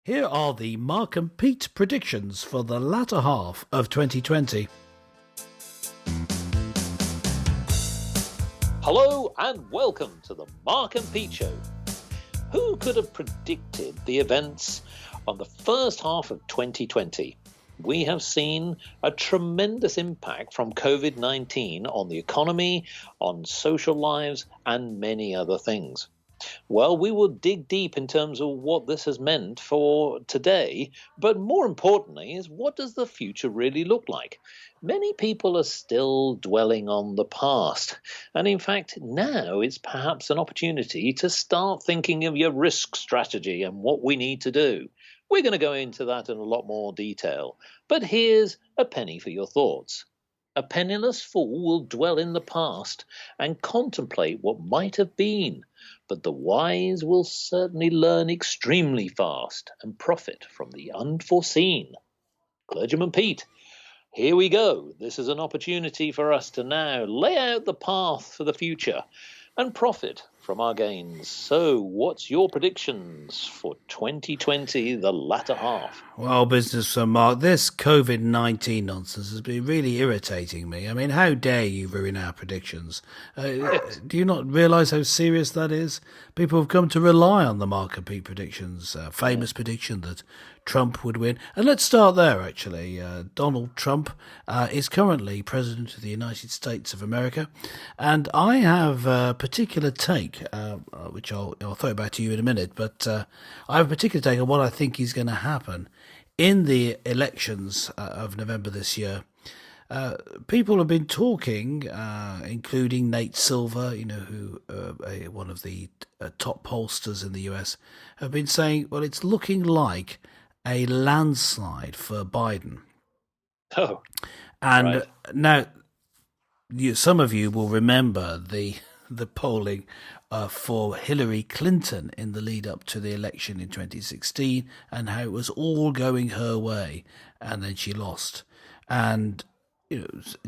Here are the Mark and Pete predictions for the latter half of 2020. Hello and welcome to the Mark and Pete Show. Who could have predicted the events on the first half of 2020? We have seen a tremendous impact from COVID-19 on the economy, on social lives, and many other things. Well, we will dig deep in terms of what this has meant for today, but more importantly is what does the future really look like? Many people are still dwelling on the past, and in fact now is perhaps an opportunity to start thinking of your risk strategy and what we need to do. We're going to go into that in a lot more detail, but here's a penny for your thoughts. A penniless fool will dwell in the past and contemplate what might have been, but the wise will certainly learn extremely fast and profit from the unforeseen. Clergyman Pete, here we go. This is an opportunity for us to now lay out the path for the future and profit from our gains. So, what's your predictions for 2020, the latter half? Well, business Mark, this COVID-19 nonsense has been really irritating me. I mean, how dare you ruin our predictions? Do you not realise how serious that is? People have come to rely on the Mark and Pete predictions, famous prediction that Trump would win. And let's start there, actually. Donald Trump is currently President of the United States of America. And I have a particular take, which I'll throw back to you in a minute, but I have a particular take on what I think is going to happen in the elections of November this year. People have been talking, including Nate Silver, who one of the top pollsters in the US, have been saying, well, it's looking like a landslide for Biden. Oh, and right. Now, some of you will remember the polling for Hillary Clinton in the lead up to the election in 2016 and how it was all going her way, and then she lost. And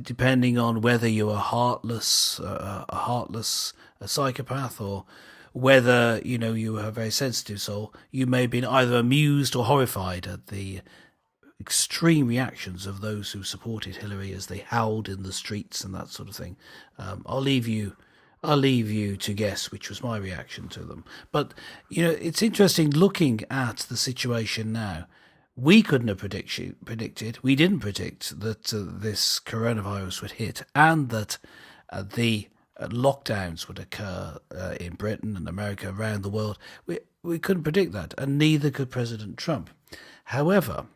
depending on whether you're a heartless psychopath, or whether you are a very sensitive soul, you may have been either amused or horrified at the extreme reactions of those who supported Hillary as they howled in the streets and that sort of thing. I'll leave you to guess which was my reaction to them. But it's interesting looking at the situation now. We couldn't have predicted. We didn't predict that this coronavirus would hit, and that the lockdowns would occur in Britain and America, around the world. We couldn't predict that, and neither could President Trump. However,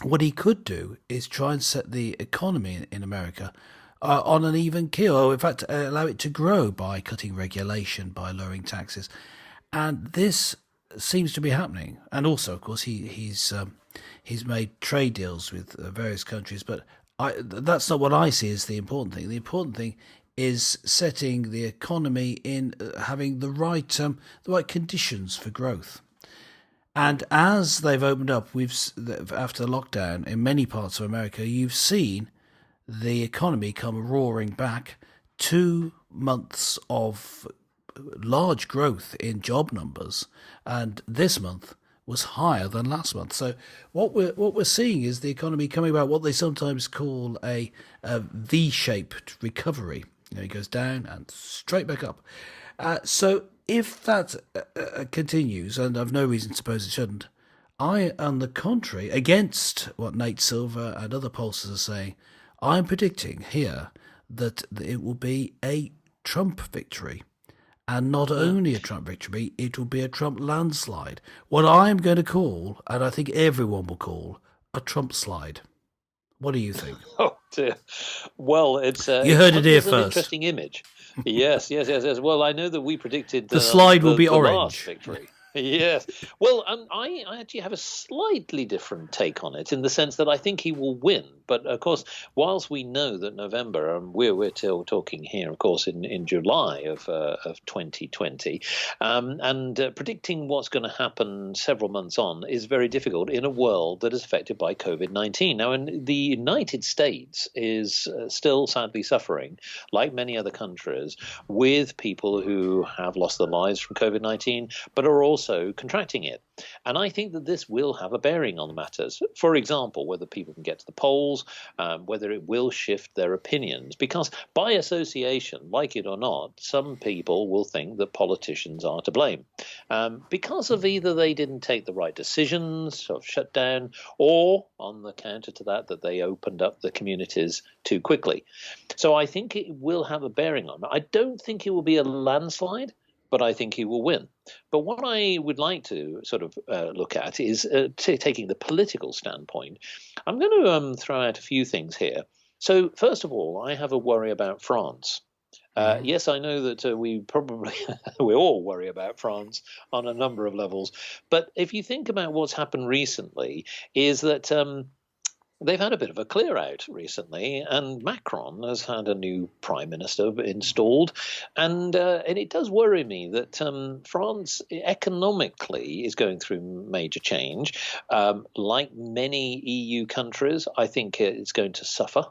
what he could do is try and set the economy in America on an even keel, or in fact allow it to grow by cutting regulation, by lowering taxes. And this seems to be happening. And also, of course, he's made trade deals with various countries, but that's not what I see as the important thing. The important thing is setting the economy in having the right conditions for growth. And as they've opened up, after lockdown in many parts of America, you've seen the economy come roaring back. 2 months of large growth in job numbers, and this month was higher than last month. So what we're seeing is the economy coming about what they sometimes call a V-shaped recovery. It goes down and straight back up. So if that continues, and I've no reason to suppose it shouldn't, I, on the contrary, against what Nate Silver and other pollsters are saying, I'm predicting here that it will be a Trump victory. And not only a Trump victory, it will be a Trump landslide. What I'm going to call, and I think everyone will call, a Trump slide. What do you think? Oh dear. Well, you heard it here first. An interesting image. Yes. Well, I know that we predicted the slide will be the orange. Last victory. Yes. Well, I actually have a slightly different take on it, in the sense that I think he will win. But of course, whilst we know that November, and we're still talking here, of course, in July of 2020, and predicting what's going to happen several months on is very difficult in a world that is affected by COVID-19. Now, in the United States is still sadly suffering, like many other countries, with people who have lost their lives from COVID-19, but are also also contracting it. And I think that this will have a bearing on the matters. For example, whether people can get to the polls, whether it will shift their opinions. Because by association, like it or not, some people will think that politicians are to blame because of either they didn't take the right decisions of shutdown, or on the counter to that, that they opened up the communities too quickly. So I think it will have a bearing on it. I don't think it will be a landslide, but I think he will win. But what I would like to sort of look at is taking the political standpoint. I'm going to throw out a few things here. So first of all, I have a worry about France. Yes, I know that we all worry about France on a number of levels. But if you think about what's happened recently, is that they've had a bit of a clear out recently, and Macron has had a new prime minister installed, and it does worry me that France economically is going through major change. Like many EU countries, I think it's going to suffer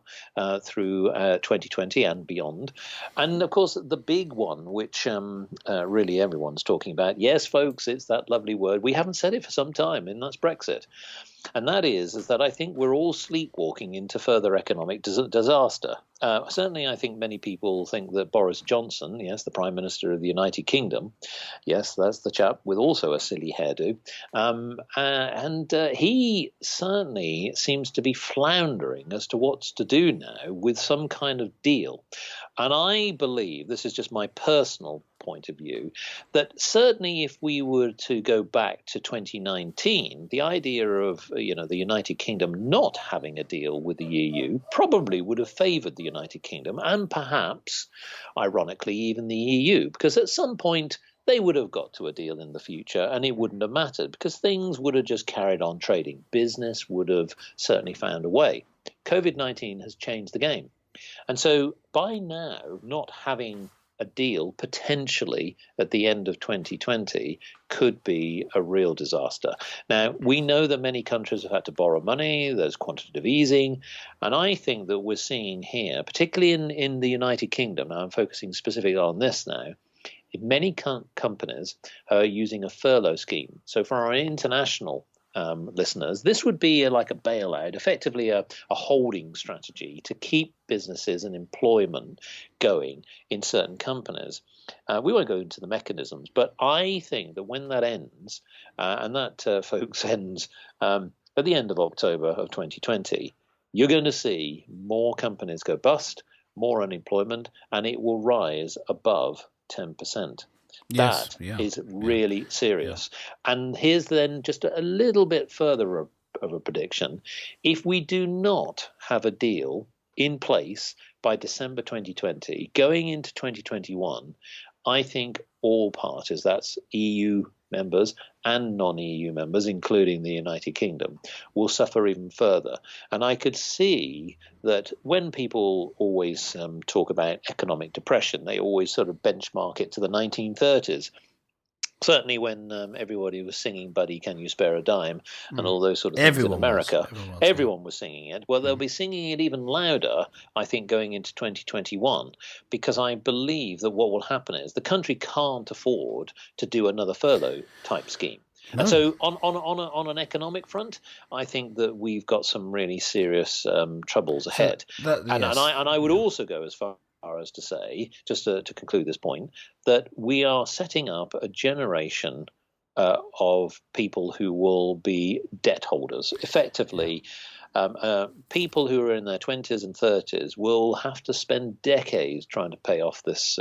through 2020 and beyond. And of course, the big one, which really everyone's talking about, yes, folks, it's that lovely word. We haven't said it for some time, and that's Brexit. And that is that I think we're all sleepwalking into further economic disaster. Certainly, I think many people think that Boris Johnson, yes, the Prime Minister of the United Kingdom, yes, that's the chap with also a silly hairdo, and he certainly seems to be floundering as to what's to do now with some kind of deal. And I believe, this is just my personal point of view, that certainly if we were to go back to 2019, the idea of the United Kingdom not having a deal with the EU probably would have favoured the United Kingdom, and perhaps, ironically, even the EU, because at some point they would have got to a deal in the future and it wouldn't have mattered, because things would have just carried on trading. Business would have certainly found a way. COVID-19 has changed the game. And so by now, not having a deal potentially at the end of 2020 could be a real disaster. Now, we know that many countries have had to borrow money, there's quantitative easing, and I think that we're seeing here, particularly in the United Kingdom, now I'm focusing specifically on this now, many companies are using a furlough scheme. So for our international listeners, this would be like a bailout, effectively a holding strategy to keep businesses and employment going in certain companies. We won't go into the mechanisms, but I think that when that ends, and that, folks, ends at the end of October of 2020, you're going to see more companies go bust, more unemployment, and it will rise above 10%. Yes, that is really serious. Yeah. And here's then just a little bit further of a prediction. If we do not have a deal in place by December 2020, going into 2021, I think all parties, that's EU members and non-EU members, including the United Kingdom, will suffer even further. And I could see that when people always talk about economic depression, they always sort of benchmark it to the 1930s. Certainly when everybody was singing Buddy, Can You Spare a Dime, and all those sort of things in America, everyone was singing it. Well, they'll be singing it even louder, I think, going into 2021, because I believe that what will happen is the country can't afford to do another furlough type scheme. No. And so on an economic front, I think that we've got some really serious troubles ahead. So and I would also go as far as to say, just to conclude this point, that we are setting up a generation of people who will be debt holders. Effectively, people who are in their 20s and 30s will have to spend decades trying to pay off this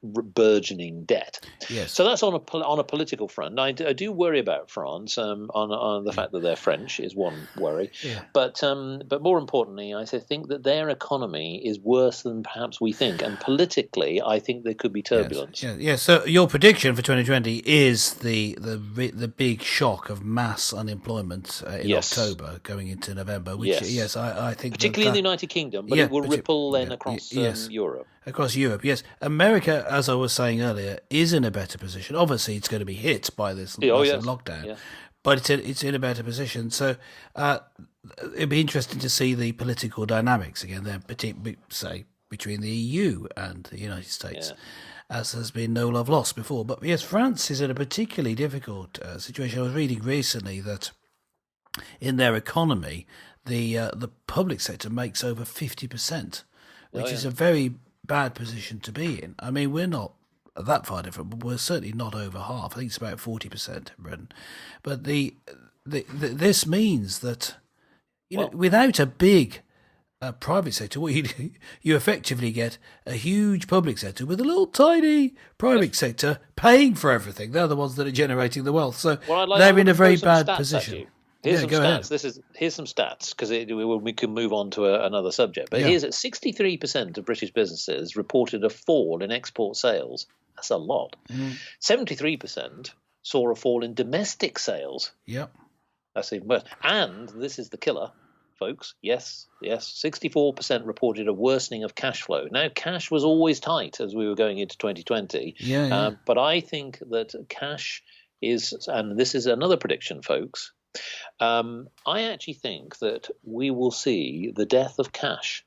burgeoning debt. Yes. So that's on a political front. I do worry about France. On the fact that they're French is one worry. Yeah. But more importantly, I think that their economy is worse than perhaps we think, and politically, I think there could be turbulence. Yes. So your prediction for 2020 is the big shock of mass unemployment in October going into November. Which I think particularly in the United Kingdom, but it will ripple then across Europe. Across Europe, yes. America, as I was saying earlier, is in a better position. Obviously, it's going to be hit by this lockdown, but it's in a better position. So it'd be interesting to see the political dynamics again there, say between the EU and the United States. as there's been no love lost before. But yes, France is in a particularly difficult situation. I was reading recently that in their economy, the public sector makes over 50%, which is a very bad position to be in. I mean, we're not that far different, but we're certainly not over half. I think it's about 40% in Britain. But this means that without a big private sector, what you effectively get a huge public sector with a little tiny private sector paying for everything. They're the ones that are generating the wealth, so they're in a very bad position. Here's some stats. Here's some stats because we can move on to another subject. But here's 63% of British businesses reported a fall in export sales. That's a lot. 73% saw a fall in domestic sales. Yep. That's even worse. And this is the killer, folks. Yes. 64% reported a worsening of cash flow. Now, cash was always tight as we were going into 2020. But I think that cash is, and this is another prediction, folks. I actually think that we will see the death of cash.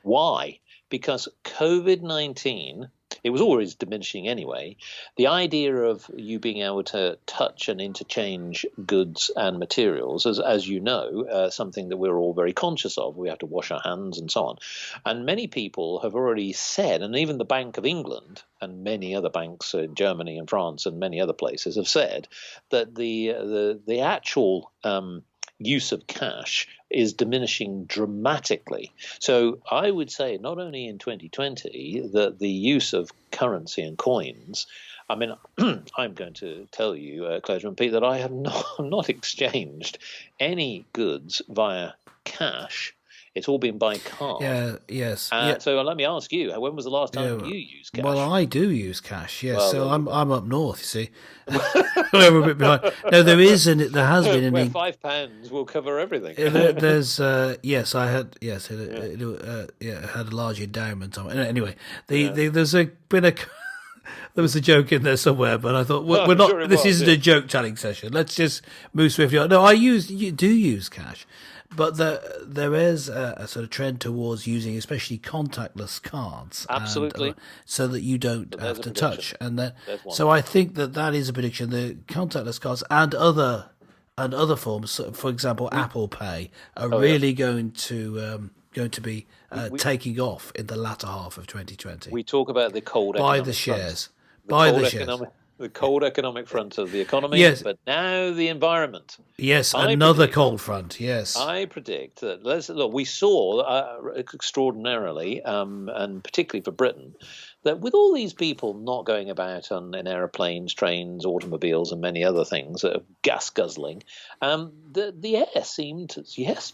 Why? Because COVID-19, it was always diminishing anyway. The idea of you being able to touch and interchange goods and materials, as you know, something that we're all very conscious of. We have to wash our hands and so on. And many people have already said, and even the Bank of England and many other banks in Germany and France and many other places have said that the actual use of cash is diminishing dramatically. So I would say not only in 2020 that the use of currency and coins, I mean, I'm going to tell you, Clergyman Pete, that I have not exchanged any goods via cash. It's all been by card. So let me ask you, when was the last time you used cash? Well, I do use cash, yes. Well, so I'm up north, you see. We're a bit behind. No, there has been an... Where £5 will cover everything. There's, yes, I had, yes, it had a large endowment on it. Anyway, there was a joke in there somewhere, but I thought, we're not. Sure this isn't a joke-telling session. Let's just move swiftly on. No, you do use cash. But there is a sort of trend towards using especially contactless cards. Absolutely. So that you don't have to touch. And so I think that is a prediction. The contactless cards and other forms, for example, Apple Pay, are really going to be taking off in the latter half of 2020. We talk about the cold buy economic the shares. The cold economic front of the economy, yes. But now the environment. Yes, another cold front, yes. I predict that, we saw extraordinarily, and particularly for Britain, that with all these people not going about in aeroplanes, trains, automobiles, and many other things that are gas guzzling, the air seemed,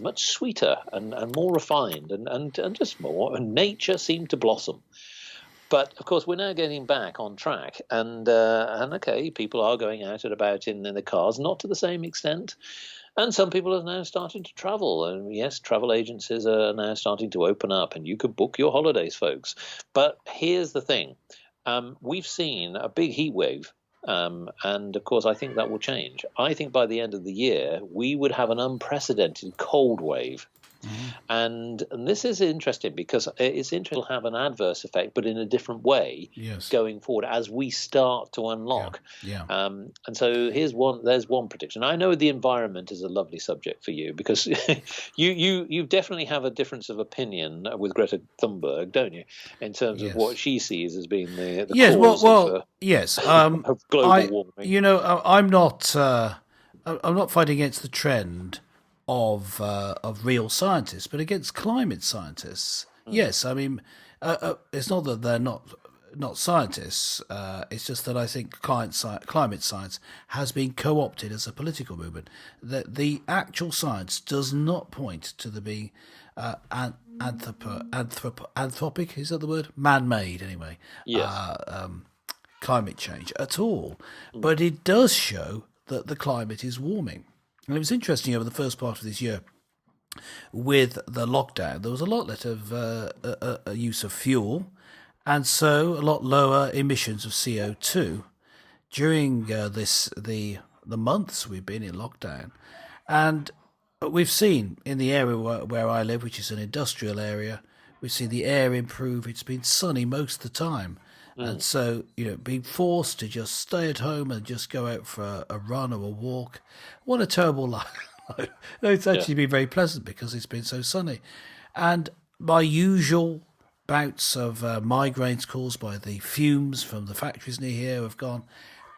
much sweeter and more refined and just more, and nature seemed to blossom. But, of course, we're now getting back on track. And okay, people are going out and about in the cars, not to the same extent. And some people are now starting to travel. And, yes, travel agencies are now starting to open up. And you can book your holidays, folks. But here's the thing. We've seen a big heat wave. And, of course, I think that will change. I think by the end of the year, we would have an unprecedented cold wave. Mm-hmm. And this is interesting because it's interesting to have an adverse effect, but in a different way going forward as we start to unlock. And so there's one prediction. I know the environment is a lovely subject for you because you definitely have a difference of opinion with Greta Thunberg, don't you, in terms of what she sees as being the cause of global warming. You know, I'm not fighting against the trend of real scientists, but against climate scientists. Yes, I mean, it's not that they're not scientists. It's just that I think climate science has been co-opted as a political movement. That the actual science does not point to the being anthropic. Is that the word? Man-made, anyway. Yes. Climate change at all, but it does show that the climate is warming. And it was interesting over the first part of this year with the lockdown, there was a lot less of use of fuel and so a lot lower emissions of CO2 during the months we've been in lockdown. And we've seen in the area where I live, which is an industrial area, we've seen the air improve. It's been sunny most of the time. And so, being forced to just stay at home and just go out for a run or a walk, what a terrible life. It's actually been very pleasant because it's been so sunny. And my usual bouts of migraines caused by the fumes from the factories near here have gone.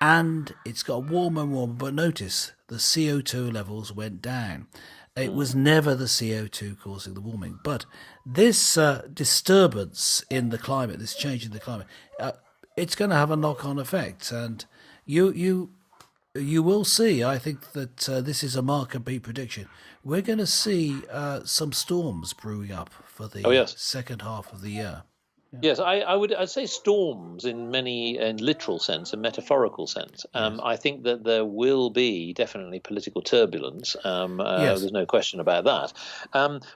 And it's got warmer and warmer, but notice the CO2 levels went down. It was never the CO2 causing the warming, but this disturbance in the climate, this change in the climate, it's going to have a knock-on effect, and you will see. I think that this is a mark and beat prediction. We're going to see some storms brewing up for the second half of the year. Yes, I'd say storms in literal sense and metaphorical sense. I think that there will be definitely political turbulence. There's no question about that.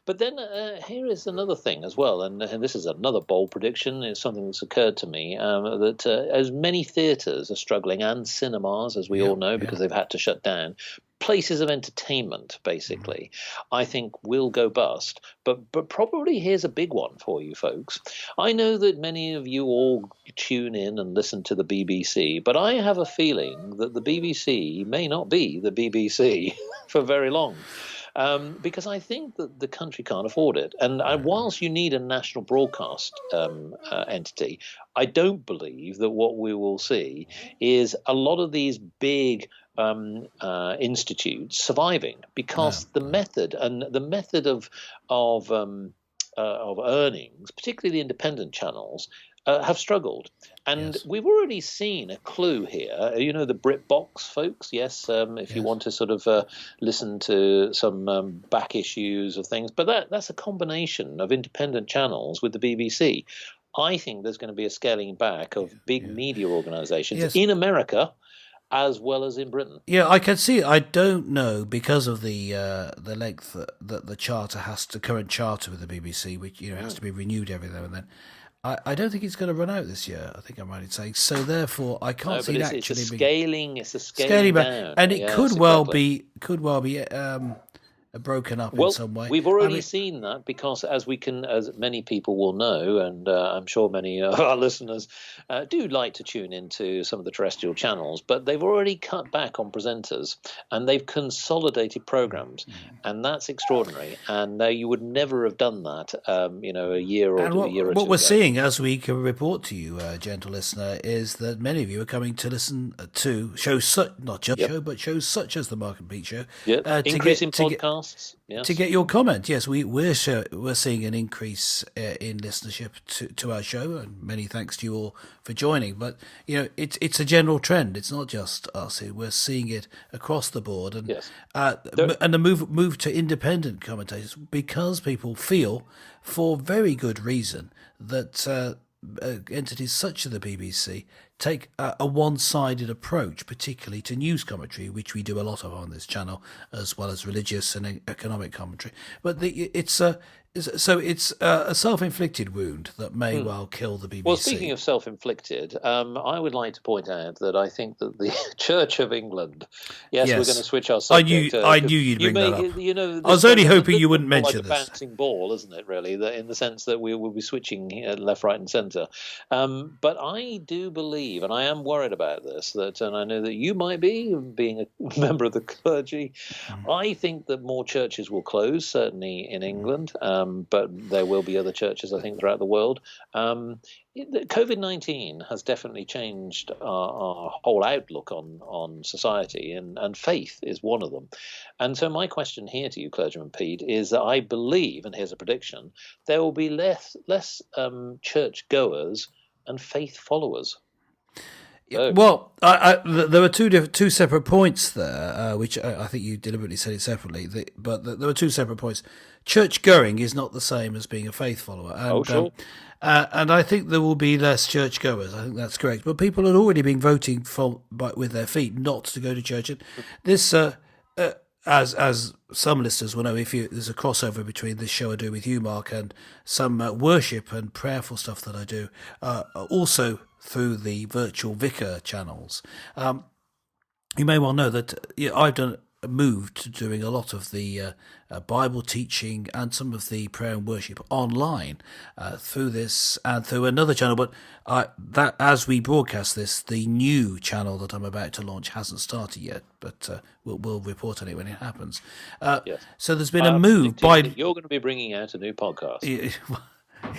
But then here is another thing as well, and this is another bold prediction. It's something that's occurred to me that as many theatres are struggling, and cinemas, as we all know, because they've had to shut down, places of entertainment, basically, I think will go bust. But probably here's a big one for you folks. I know that many of you all tune in and listen to the BBC, but I have a feeling that the BBC may not be the BBC for very long. Because I think that the country can't afford it. And whilst you need a national broadcast entity, I don't believe that what we will see is a lot of these big institutes surviving, because the method of earnings, particularly the independent channels, have struggled. And we've already seen a clue here. The BritBox folks, if you want to sort of listen to some back issues of things. But that's a combination of independent channels with the BBC. I think there's going to be a scaling back of big media organizations in America as well as in Britain. Yeah, I can see it. I don't know, because of the length that the current charter with the BBC, which has to be renewed every now and then. I don't think it's going to run out this year. I think I'm right in saying so. Therefore, I can't see it actually scaling. It's a scaling down, and it could well be broken up in some way. We've already seen that, because as many people will know, and I'm sure many of our listeners do like to tune into some of the terrestrial channels, but they've already cut back on presenters and they've consolidated programs, and that's extraordinary. And you would never have done that, a year or two ago. What we're seeing, as we can report to you, gentle listener, is that many of you are coming to listen to shows shows such as the Mark and Pete Show. Increasing podcasts. To get your comment. Yes, we're seeing an increase in listenership to our show, and many thanks to you all for joining. But it's a general trend. It's not just us. We're seeing it across the board, and and the move to independent commentators, because people feel, for very good reason, that entities such as the BBC take a one-sided approach, particularly to news commentary, which we do a lot of on this channel, as well as religious and economic commentary. But it's a self-inflicted wound that may well kill the BBC. Well, speaking of self-inflicted, I would like to point out that I think that the Church of England. We're going to switch our subject. I knew you'd bring that up. I was only hoping you wouldn't mention this. Like a bouncing ball, isn't it? Really, in the sense that we will be switching left, right, and centre. But I do believe, and I am worried about this, and I know that you might be, being a member of the clergy. I think that more churches will close, certainly in England. But there will be other churches, I think, throughout the world. COVID-19 has definitely changed our whole outlook on society, and faith is one of them. And so my question here to you, Clergyman Pete, is that I believe, and here's a prediction, there will be less church goers and faith followers. Well, there were two separate points there, which I think you deliberately said it separately. But there were two separate points. Church going is not the same as being a faith follower, and and I think there will be less church goers. I think that's correct. But people had already been voting with their feet not to go to church. And this, as some listeners will know, there's a crossover between this show I do with you, Mark, and some worship and prayerful stuff that I do, also through the virtual vicar channels. You may well know that I've done moved to doing a lot of the Bible teaching and some of the prayer and worship online through this and through another channel. But that, as we broadcast this, the new channel that I'm about to launch hasn't started yet, but we'll report on it when it happens. Yes. So there's been a move by... You're going to be bringing out a new podcast.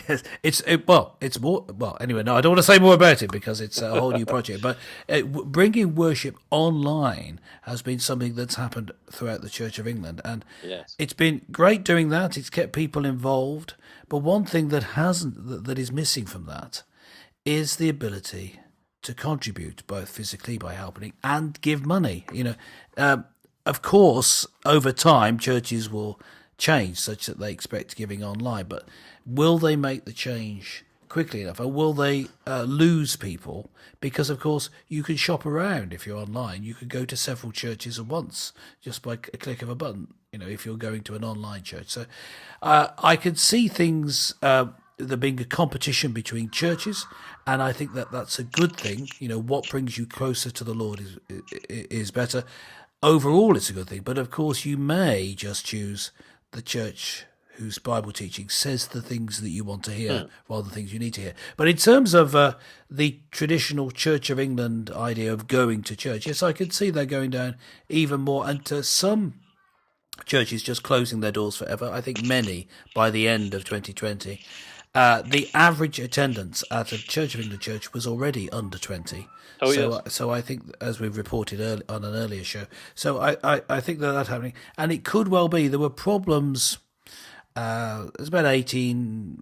Yes, it's more. Well, anyway, no, I don't want to say more about it because it's a whole new project. But bringing worship online has been something that's happened throughout the Church of England, and it's been great doing that. It's kept people involved. But one thing that is missing from that is the ability to contribute, both physically by helping and give money. Of course, over time, churches will change such that they expect giving online, but will they make the change quickly enough, or will they lose people? Because of course you can shop around. If you're online, you could go to several churches at once just by a click of a button, if you're going to an online church. So I could see things there being a competition between churches, and I think that that's a good thing. What brings you closer to the Lord is better. Overall, it's a good thing, but of course you may just choose the church whose Bible teaching says the things that you want to hear rather than things you need to hear. But in terms of the traditional Church of England idea of going to church, yes, I could see that going down even more, and to some churches just closing their doors forever. I think many by the end of 2020. The average attendance at a Church of England church was already under 20. So I think, as we've reported on an earlier show, so I think that's happening. And it could well be there were problems. It was about 18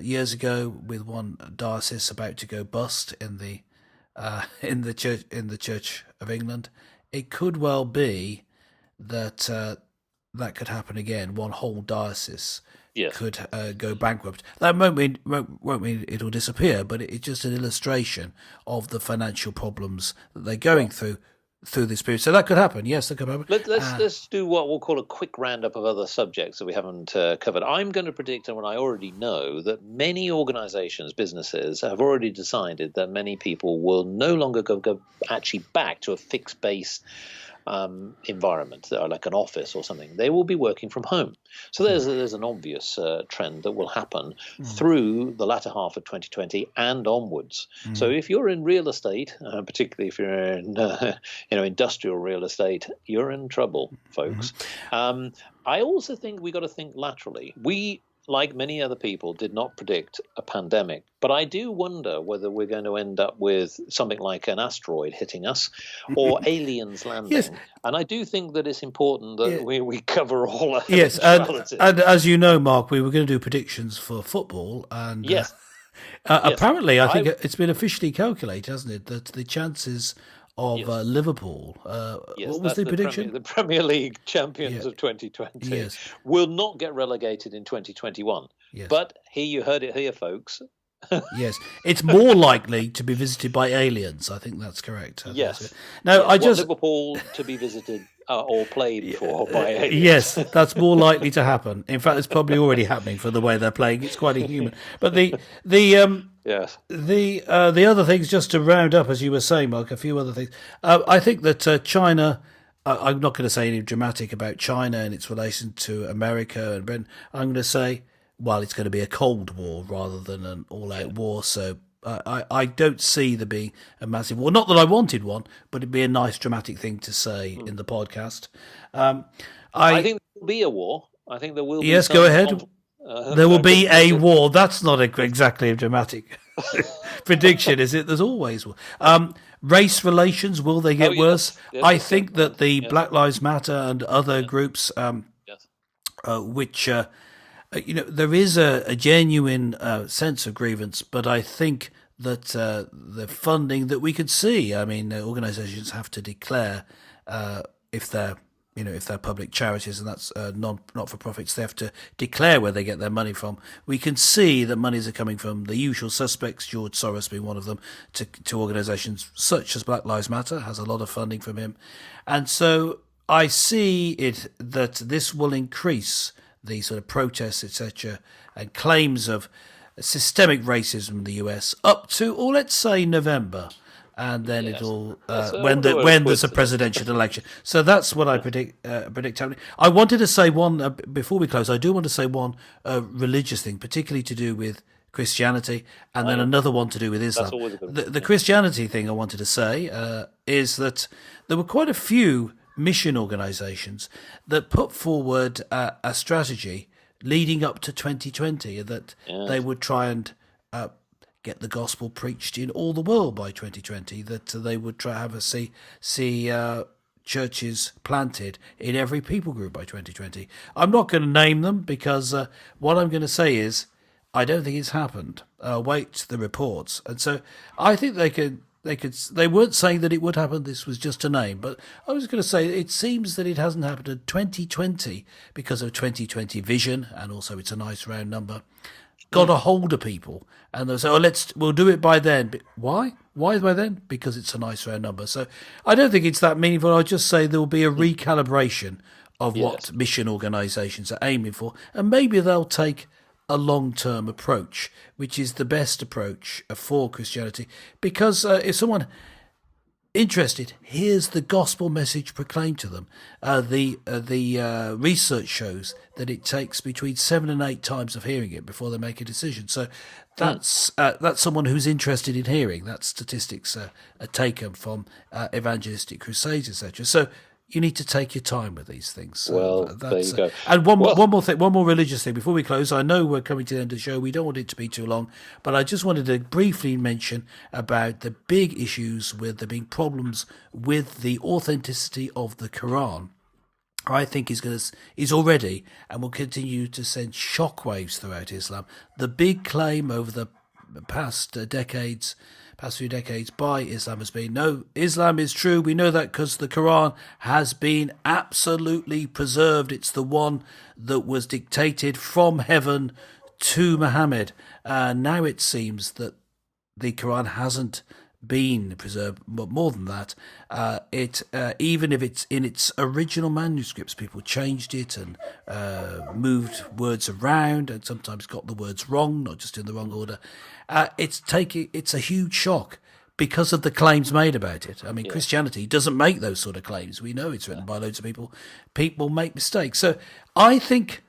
years ago with one diocese about to go bust in the Church of England. It could well be that that could happen again. One whole diocese could go bankrupt. That won't mean it'll disappear, but it's just an illustration of the financial problems that they're going through this period. So that could happen. Yes, that could happen. Let's do what we'll call a quick roundup of other subjects that we haven't covered. I'm going to predict, and I already know, that many organizations, businesses, have already decided that many people will no longer go actually back to a fixed base environment, like an office or something. They will be working from home. So there's an obvious trend that will happen through the latter half of 2020 and onwards. So if you're in real estate, particularly if you're in industrial real estate, you're in trouble, folks. I also think we got to think laterally. We, like many other people, did not predict a pandemic. But I do wonder whether we're going to end up with something like an asteroid hitting us or aliens landing. Yes. And I do think that it's important that we cover all of Yes, and as you know, Mark, we were going to do predictions for football. And apparently, I think it's been officially calculated, hasn't it, that the chances of Liverpool. What was the prediction? The Premier League champions of 2020 will not get relegated in 2021. Yes. But you heard it here, folks. Yes, it's more likely to be visited by aliens. I think that's correct. Yes. No, Liverpool to be visited or played for by aliens. Yes, that's more likely to happen. In fact, it's probably already happening for the way they're playing. It's quite inhuman. But the other things, just to round up, as you were saying, Mark, a few other things. I think that China. I'm not going to say anything dramatic about China and its relation to America and Britain. I'm going to say, well, it's going to be a Cold War rather than an all-out war. So I don't see there being a massive war. Not that I wanted one, but it'd be a nice dramatic thing to say in the podcast. I think there will be a war. I think there will be. Yes, go ahead. There will be a war. That's not exactly a dramatic prediction, is it? There's always war. Race relations, will they get worse? Yes, I think that the Black Lives Matter and other groups, which... there is a genuine sense of grievance, but I think that the funding that we could see, I mean, organisations have to declare if they're public charities, and that's not-for-profits, they have to declare where they get their money from. We can see that monies are coming from the usual suspects, George Soros being one of them, to organisations such as Black Lives Matter, has a lot of funding from him. And so I see it that this will increase the sort of protests, etc., and claims of systemic racism in the US up to, or let's say, November. and then Yes. it'll Yes, when there's a presidential election. So that's what I predict happening. I wanted to say one before we close. I do want to say one religious thing, particularly to do with Christianity, and then another one to do with Islam. That's always a good The Christianity thing I wanted to say is that there were quite a few mission organisations that put forward a strategy leading up to 2020 that they would try and get the gospel preached in all the world by 2020, that they would try have see churches planted in every people group by 2020. I'm not going to name them because what I'm going to say is I don't think it's happened. Wait the reports. And so I think they weren't saying that it would happen. This was just a name. But I was going to say it seems that it hasn't happened in 2020 because of 2020 vision, and also it's a nice round number. Got a hold of people, and they'll say, we'll do it by then. But why? Why by then? Because it's a nice round number. So I don't think it's that meaningful. I'll just say there will be a recalibration of what mission organisations are aiming for, and maybe they'll take a long-term approach, which is the best approach for Christianity. Because if someone interested hears the gospel message proclaimed to them, the research shows that it takes between 7 and 8 times of hearing it before they make a decision. So that's someone who's interested in hearing. That statistics are taken from evangelistic crusades, etc. So you need to take your time with these things. Well, there you go. And one more religious thing before we close. I know we're coming to the end of the show. We don't want it to be too long, but I just wanted to briefly mention about the big issues with there being problems with the authenticity of the Quran. I think is already and will continue to send shockwaves throughout Islam. The big claim over the past few decades by Islam has been, no, Islam is true. We know that because the Quran has been absolutely preserved. It's the one that was dictated from heaven to Muhammad. Now it seems that the Quran hasn't been preserved, but more than that, even if it's in its original manuscripts, people changed it and moved words around and sometimes got the words wrong, not just in the wrong order. It's a huge shock because of the claims made about it. I mean, Christianity doesn't make those sort of claims. We know it's written by loads of people. People make mistakes. So I think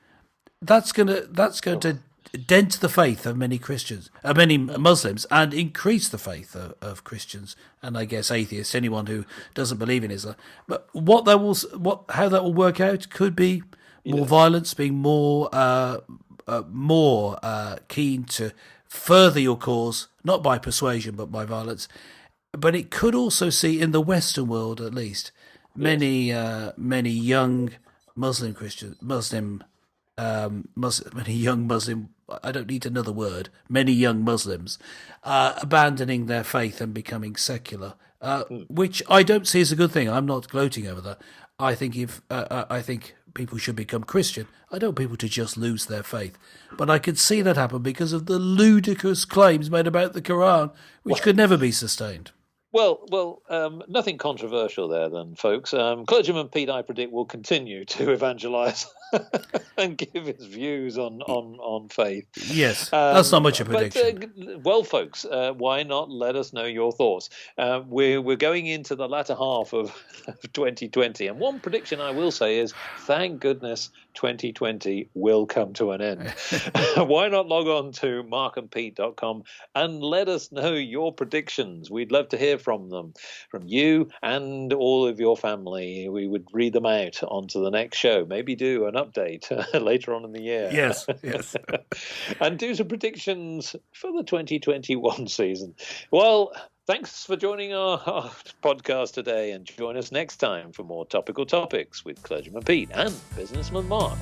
that's going to dent the faith of many Christians, many Muslims, and increase the faith of Christians, and I guess atheists, anyone who doesn't believe in Islam. But how that will work out could be more violence, being more keen to further your cause, not by persuasion but by violence. But it could also see, in the Western world at least, many young Muslim I don't need another word. Many young Muslims abandoning their faith and becoming secular, which I don't see as a good thing. I'm not gloating over that. I think I think people should become Christian. I don't want people to just lose their faith, but I could see that happen because of the ludicrous claims made about the Quran, which could never be sustained. Well, nothing controversial there then, folks. Clergyman Pete, I predict, will continue to evangelise and give his views on faith. Yes, that's not much a prediction. But, folks, why not let us know your thoughts? We're going into the latter half of 2020, and one prediction I will say is, thank goodness 2020 will come to an end. Why not log on to markandpete.com and let us know your predictions? We'd love to hear from them, from you and all of your family. We would read them out onto the next show, maybe do an update later on in the year. Yes. And do some predictions for the 2021 season. Well, thanks for joining our podcast today, and join us next time for more topical topics with Clergyman Pete and Businessman Mark.